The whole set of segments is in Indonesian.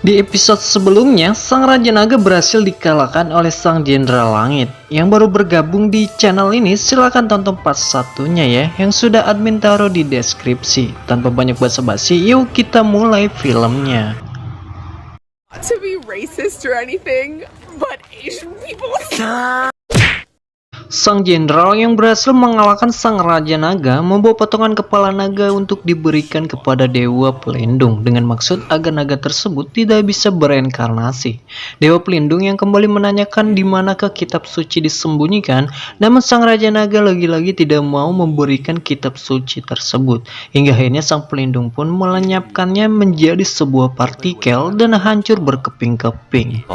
Di episode sebelumnya, Sang Raja Naga berhasil dikalahkan oleh Sang Jenderal Langit. Yang baru bergabung di channel ini, silahkan tonton part satunya ya, yang sudah admin taruh di deskripsi. Tanpa banyak basa-basi, yuk kita mulai filmnya. To be racist or anything, but Asian people. Sang Jenderal yang berhasil mengalahkan Sang Raja Naga membawa potongan kepala naga untuk diberikan kepada Dewa Pelindung dengan maksud agar naga tersebut tidak bisa bereinkarnasi. Dewa Pelindung yang kembali menanyakan di manakah kitab suci disembunyikan, namun Sang Raja Naga lagi-lagi tidak mau memberikan kitab suci tersebut. Hingga akhirnya Sang Pelindung pun melenyapkannya menjadi sebuah partikel dan hancur berkeping-keping.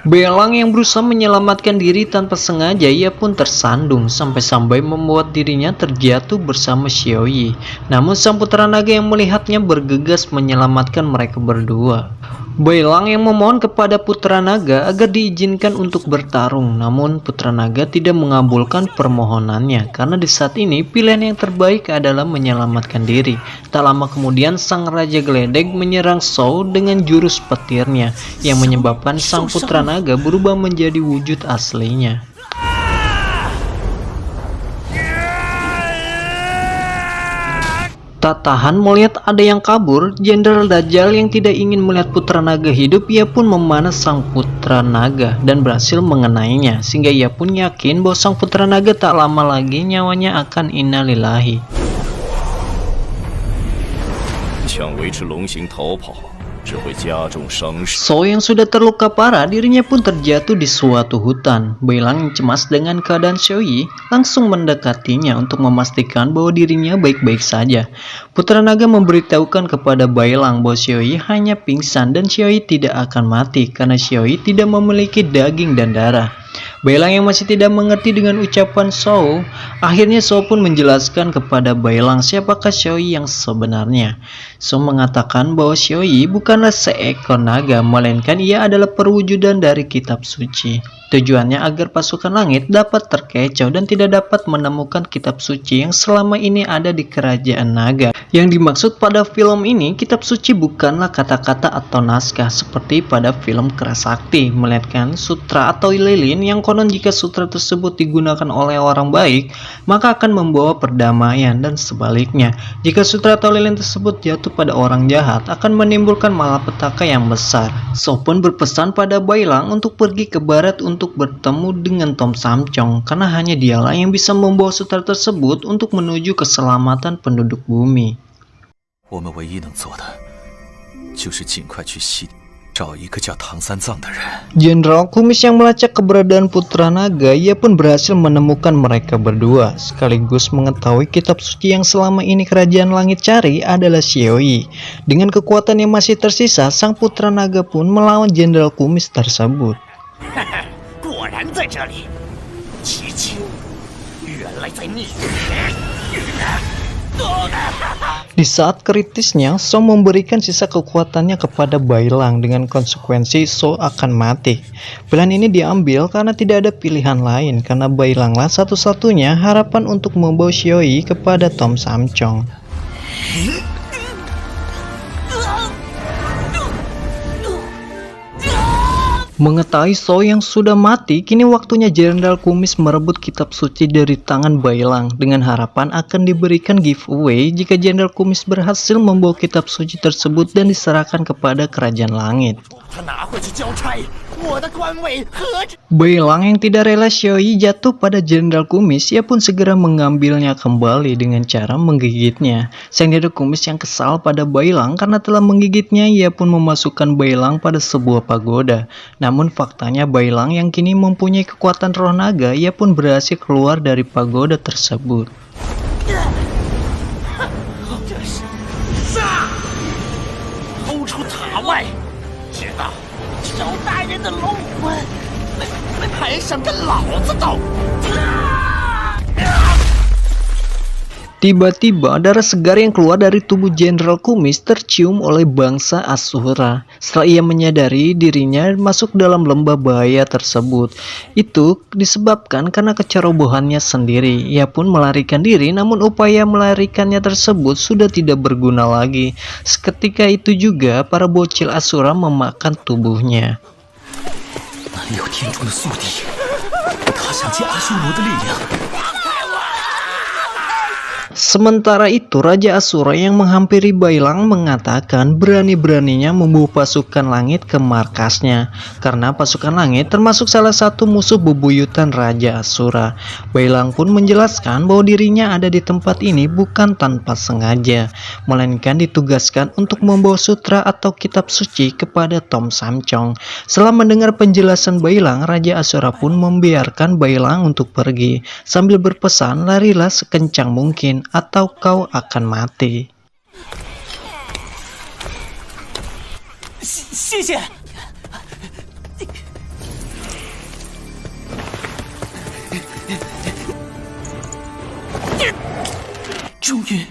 Belang yang berusaha menyelamatkan diri tanpa sengaja, ia pun tersandung sampai-sampai membuat dirinya terjatuh bersama Xiaoyi. Namun sang putra naga yang melihatnya bergegas menyelamatkan mereka berdua. Belang yang memohon kepada putra naga agar diizinkan untuk bertarung, namun putra naga tidak mengabulkan permohonannya karena di saat ini pilihan yang terbaik adalah menyelamatkan diri. Tak lama kemudian Sang Raja Geledek menyerang Shou dengan jurus petirnya yang menyebabkan sang putra naga berubah menjadi wujud aslinya. Tak tahan melihat ada yang kabur, Jenderal Dajjal yang tidak ingin melihat putra naga hidup, ia pun memanah sang putra naga dan berhasil mengenainya, sehingga ia pun yakin bahwa sang putra naga tak lama lagi nyawanya akan innalillahi. Shou yang sudah terluka parah, dirinya pun terjatuh di suatu hutan. Belang yang cemas dengan keadaan Xiaoyi langsung mendekatinya untuk memastikan bahwa dirinya baik-baik saja. Putra naga memberitahukan kepada Belang bahwa Xiaoyi hanya pingsan dan Xiaoyi tidak akan mati karena Xiaoyi tidak memiliki daging dan darah. Belang yang masih tidak mengerti dengan ucapan Shou, akhirnya Shou pun menjelaskan kepada Belang siapakah Xiaoyi yang sebenarnya. Shou mengatakan bahwa Xiaoyi bukanlah seekor naga, melainkan ia adalah perwujudan dari kitab suci. Tujuannya agar pasukan langit dapat terkecoh dan tidak dapat menemukan kitab suci yang selama ini ada di kerajaan naga. Yang dimaksud pada film ini, kitab suci bukanlah kata-kata atau naskah seperti pada film Kerasakti, melainkan sutra atau lilin yang konon jika sutra tersebut digunakan oleh orang baik, maka akan membawa perdamaian, dan sebaliknya, jika sutra atau lilin tersebut jatuh pada orang jahat, akan menimbulkan malapetaka yang besar. Shou pun berpesan pada Belang untuk pergi ke barat untuk bertemu dengan Tom Samcong, karena hanya dialah yang bisa membawa sutra tersebut untuk menuju keselamatan penduduk bumi. Jenderal Kumis yang melacak keberadaan putra naga, ia pun berhasil menemukan mereka berdua, sekaligus mengetahui kitab suci yang selama ini kerajaan langit cari adalah Xiaoyi. Dengan kekuatan yang masih tersisa, sang putra naga pun melawan Jenderal Kumis tersebut. Di saat kritisnya, Shou memberikan sisa kekuatannya kepada Belang dengan konsekuensi Shou akan mati. Pilihan ini diambil karena tidak ada pilihan lain, karena Belanglah satu-satunya harapan untuk membawa Xiaoyi kepada Tom Samcong. Mengetahui Shou yang sudah mati, kini waktunya Jenderal Kumis merebut kitab suci dari tangan Belang dengan harapan akan diberikan giveaway jika Jenderal Kumis berhasil membawa kitab suci tersebut dan diserahkan kepada kerajaan langit. Belang yang tidak rela Xiaoyi jatuh pada Jenderal Kumis, ia pun segera mengambilnya kembali dengan cara menggigitnya. Sang Jenderal Kumis yang kesal pada Belang karena telah menggigitnya, ia pun memasukkan Belang pada sebuah pagoda. Namun faktanya Belang yang kini mempunyai kekuatan roh naga, ia pun berhasil keluar dari pagoda tersebut. Tiba-tiba darah segar yang keluar dari tubuh Jenderal Kumis tercium oleh bangsa Asura. Setelah ia menyadari dirinya masuk dalam lembah bahaya tersebut. Itu disebabkan karena kecerobohannya sendiri. Ia pun melarikan diri, namun upaya melarikannya tersebut sudah tidak berguna lagi. Seketika itu juga para bocil Asura memakan tubuhnya. 有天主的宿敌，他想借阿修罗的力量。 Sementara itu, Raja Asura yang menghampiri Bailang mengatakan berani-beraninya membawa pasukan langit ke markasnya, karena pasukan langit termasuk salah satu musuh bebuyutan Raja Asura. Bailang pun menjelaskan bahwa dirinya ada di tempat ini bukan tanpa sengaja, melainkan ditugaskan untuk membawa sutra atau kitab suci kepada Tom Samcong. Setelah mendengar penjelasan Bailang, Raja Asura pun membiarkan Bailang untuk pergi, sambil berpesan, larilah sekencang mungkin atau kau akan mati. 谢谢。终于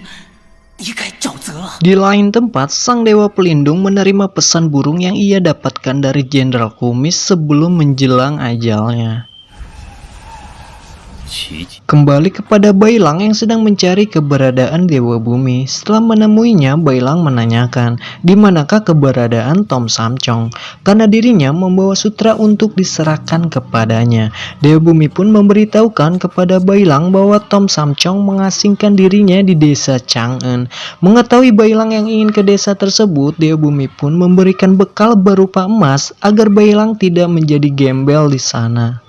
离开沼泽了。 Di lain tempat, sang dewa pelindung menerima pesan burung yang ia dapatkan dari Jenderal Kumis sebelum menjelang ajalnya. Kembali kepada Bailang yang sedang mencari keberadaan Dewa Bumi. Setelah menemuinya, Bailang menanyakan di manakah keberadaan Tom Samcong, karena dirinya membawa sutra untuk diserahkan kepadanya. Dewa Bumi pun memberitahukan kepada Bailang bahwa Tom Samcong mengasingkan dirinya di desa Chang'en. Mengetahui Bailang yang ingin ke desa tersebut, Dewa Bumi pun memberikan bekal berupa emas agar Bailang tidak menjadi gembel di sana.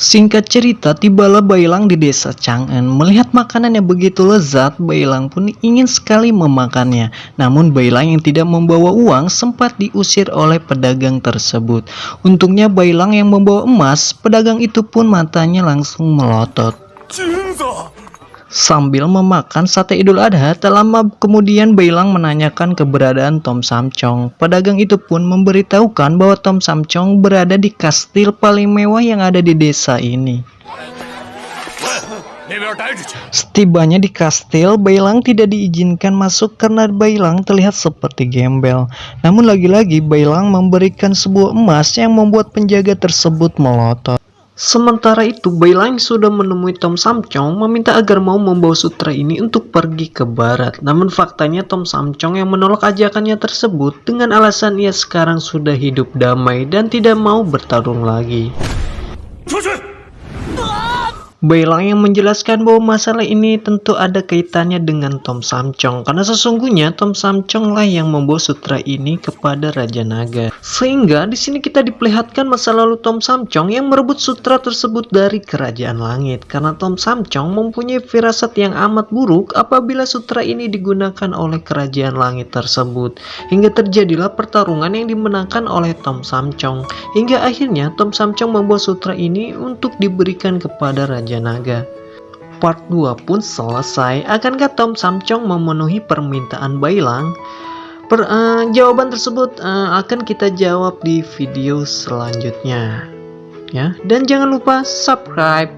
Singkat cerita, tibalah Bailang di desa Chang'en. Melihat makanan yang begitu lezat, Bailang pun ingin sekali memakannya. Namun Bailang yang tidak membawa uang sempat diusir oleh pedagang tersebut. Untungnya Bailang yang membawa emas, pedagang itu pun matanya langsung melotot. Sambil memakan sate Idul Adha, tak lama kemudian Bailang menanyakan keberadaan Tom Samcong. Pedagang itu pun memberitahukan bahwa Tom Samcong berada di kastil paling mewah yang ada di desa ini. Setibanya di kastil, Bailang tidak diizinkan masuk karena Bailang terlihat seperti gembel. Namun lagi-lagi Bailang memberikan sebuah emas yang membuat penjaga tersebut melotot. Sementara itu, Bailang sudah menemui Tom Samcong meminta agar mau membawa sutra ini untuk pergi ke barat. Namun faktanya Tom Samcong yang menolak ajakannya tersebut dengan alasan ia sekarang sudah hidup damai dan tidak mau bertarung lagi. Bailang yang menjelaskan bahwa masalah ini tentu ada kaitannya dengan Tom Samcong, karena sesungguhnya Tom Samcong lah yang membawa sutra ini kepada Raja Naga. Sehingga di sini kita diperlihatkan masa lalu Tom Samcong yang merebut sutra tersebut dari Kerajaan Langit, karena Tom Samcong mempunyai firasat yang amat buruk apabila sutra ini digunakan oleh Kerajaan Langit tersebut. Hingga terjadilah pertarungan yang dimenangkan oleh Tom Samcong. Hingga akhirnya Tom Samcong membawa sutra ini untuk diberikan kepada Raja Naga. Part 2 pun selesai. Akankah Tom Samcong memenuhi permintaan Bailang? Jawaban tersebut akan kita jawab di video selanjutnya. Ya, dan jangan lupa subscribe.